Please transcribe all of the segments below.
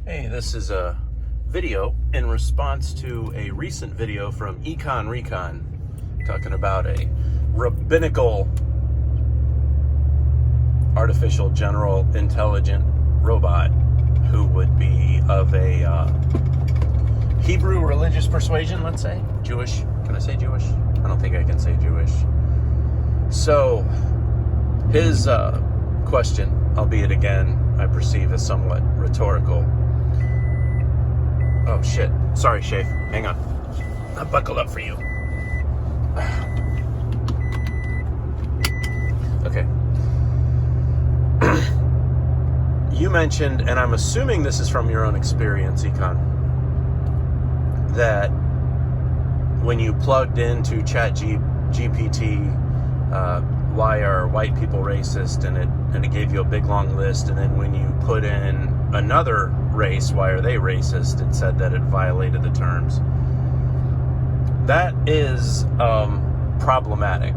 Hey, this is a video in response to a recent video from Econ Recon talking about a rabbinical artificial general intelligent robot who would be of a Hebrew religious persuasion, let's say. Jewish. Can I say Jewish? I don't think I can say Jewish. So, his question, albeit again, I perceive as somewhat rhetorical. Oh shit. Sorry, Shafe. Hang on. I buckled up for you. Okay. You mentioned, and I'm assuming this is from your own experience, Econ, that when you plugged into ChatGPT, why are white people racist, and it gave you a big long list, and then when you put in another race, why are they racist, it said that it violated the terms. That is problematic.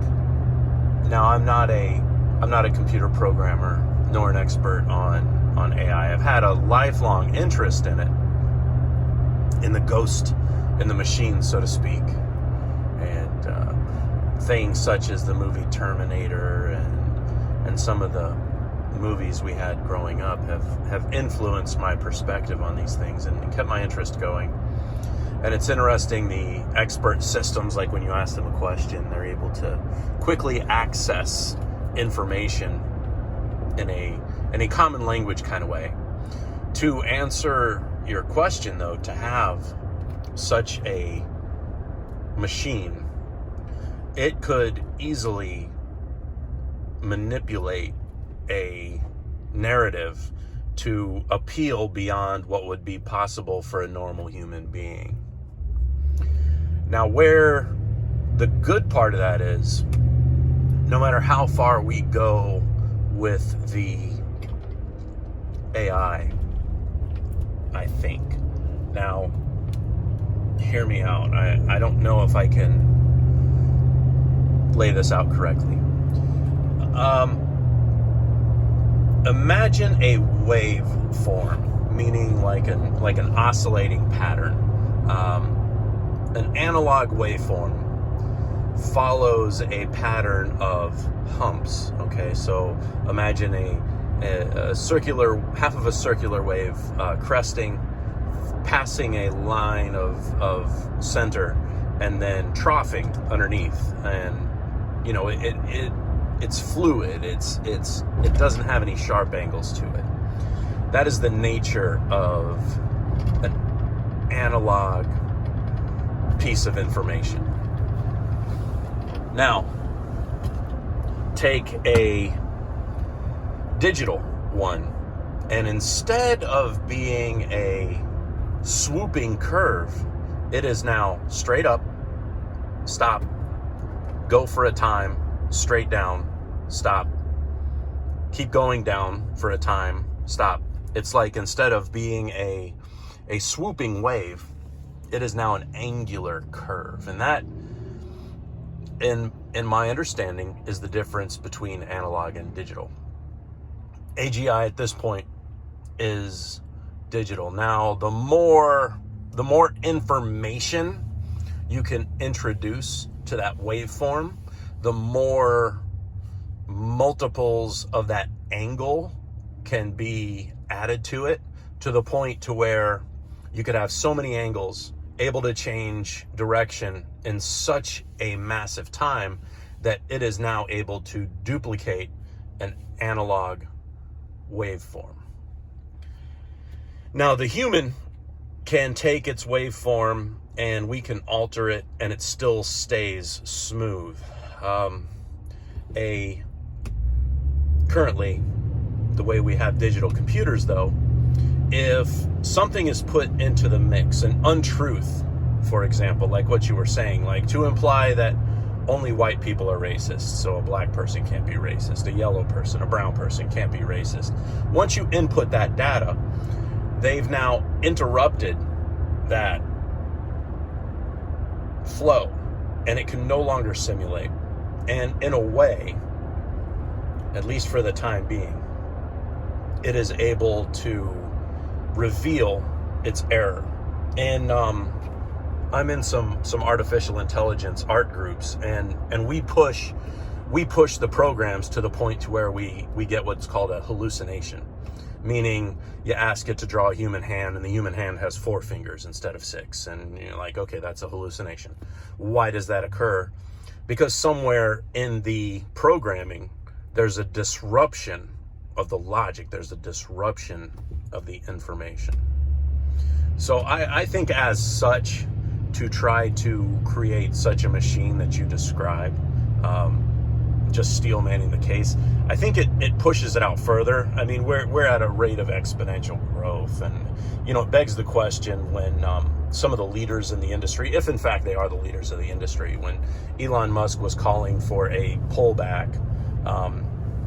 Now, I'm not a computer programmer nor an expert on AI. I've had a lifelong interest in it, in the ghost, in the machine, so to speak, and things such as the movie Terminator and some of the movies we had growing up have influenced my perspective on these things and kept my interest going. And it's interesting, the expert systems, like when you ask them a question, they're able to quickly access information in a common language kind of way. To answer your question, though, to have such a machine, it could easily manipulate a narrative to appeal beyond what would be possible for a normal human being. Now, where the good part of that is, no matter how far we go with the AI, I think. Now, hear me out. I don't know if I can lay this out correctly. Imagine a waveform, meaning like an oscillating pattern. An analog waveform follows a pattern of humps. Okay, so imagine a circular, half of a circular wave cresting, passing a line of center, and then troughing underneath. And you know, it's fluid. It doesn't have any sharp angles to it. That is the nature of an analog piece of information. Now, take a digital one, and instead of being a swooping curve, it is now straight up, stop, go for a time, straight down, stop, keep going down for a time, stop. It's like, instead of being a swooping wave, it is now an angular curve. And that, in my understanding, is the difference between analog and digital. AGI at this point is digital. Now, the more information you can introduce to that waveform, the more multiples of that angle can be added to it, to the point to where you could have so many angles able to change direction in such a massive time that it is now able to duplicate an analog waveform. Now, the human can take its waveform and we can alter it and it still stays smooth. Currently, the way we have digital computers, though, if something is put into the mix, an untruth, for example, like what you were saying, like to imply that only white people are racist, so a black person can't be racist, a yellow person, a brown person can't be racist. Once you input that data, they've now interrupted that flow, and it can no longer simulate. And in a way, at least for the time being, it is able to reveal its error. And I'm in some artificial intelligence art groups, and we push the programs to the point to where we get what's called a hallucination, meaning you ask it to draw a human hand and the human hand has 4 fingers instead of 6, and you're like, okay, that's a hallucination. Why does that occur? Because somewhere in the programming there's a disruption of the logic, there's a disruption of the information. So I think as such, to try to create such a machine that you described, just steel manning the case, I think it pushes it out further. I mean, we're at a rate of exponential growth, and it begs the question when some of the leaders in the industry, if in fact they are the leaders of the industry, when Elon Musk was calling for a pullback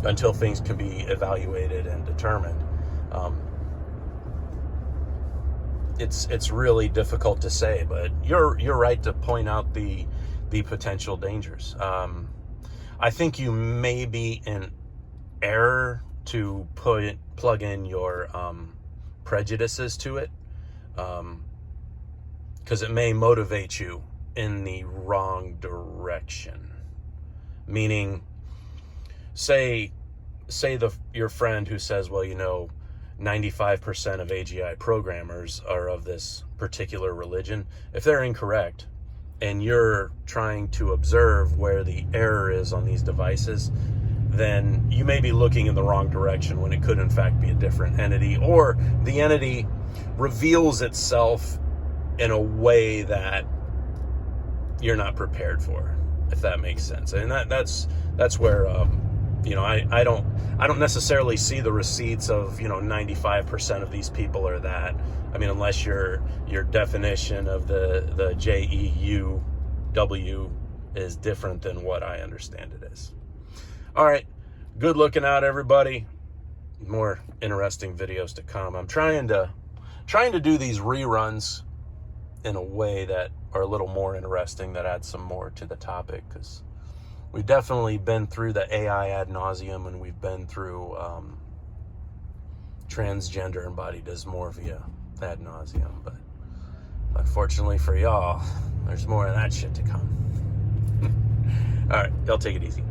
until things can be evaluated and determined, it's really difficult to say. But you're right to point out the potential dangers. I think you may be in error to plug in your prejudices to it, because it may motivate you in the wrong direction. Meaning, say your friend who says, well, 95% of AGI programmers are of this particular religion. If they're incorrect, and you're trying to observe where the error is on these devices, then you may be looking in the wrong direction when it could in fact be a different entity, or the entity reveals itself in a way that you're not prepared for, if that makes sense. And that's where I don't necessarily see the receipts of 95% of these people are that. I mean, unless your definition of the JEUW is different than what I understand it is. All right, good looking out, everybody. More interesting videos to come. I'm trying to do these reruns in a way that are a little more interesting, that adds some more to the topic, because we've definitely been through the AI ad nauseum, and we've been through transgender and body dysmorphia ad nauseum. But unfortunately for y'all, there's more of that shit to come. All right, y'all take it easy.